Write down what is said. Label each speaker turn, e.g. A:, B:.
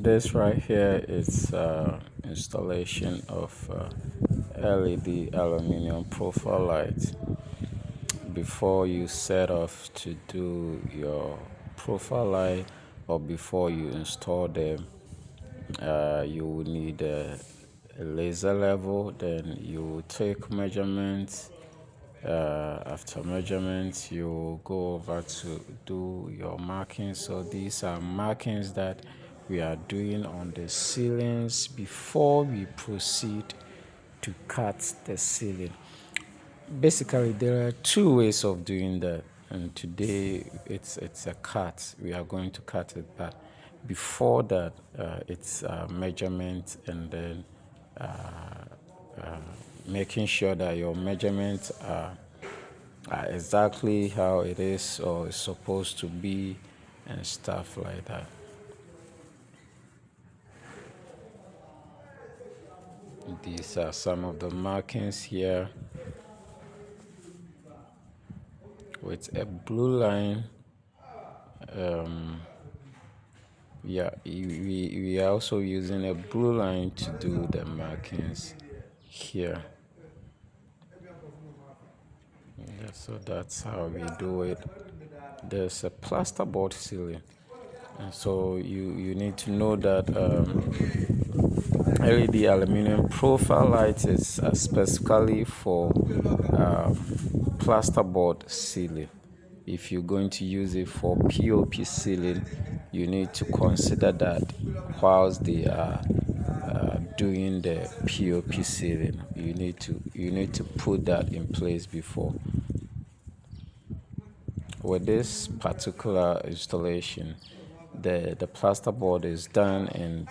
A: This right here is installation of LED aluminium profile light. Before you set off to do your profile light or before you install them, you will need a laser level. Then you will take measurements. After measurements, you go over to do your markings. So these are markings that we are doing on the ceilings before we proceed to cut the ceiling. Basically, there are two ways of doing that, and today it's a cut. We are going to cut it, but before that, it's measurement, and then making sure that your measurements are exactly how it is or is supposed to be, and stuff like that. These are some of the markings here with a blue line. Yeah, we are also using a blue line to do the markings here. Yeah, so that's how we do it. There's a plasterboard ceiling, and so you need to know that LED aluminum profile light is specifically for plasterboard ceiling. If you're going to use it for POP ceiling, you need to consider that whilst they are doing the POP ceiling, you need to put that in place before. With this particular installation, the plasterboard is done, and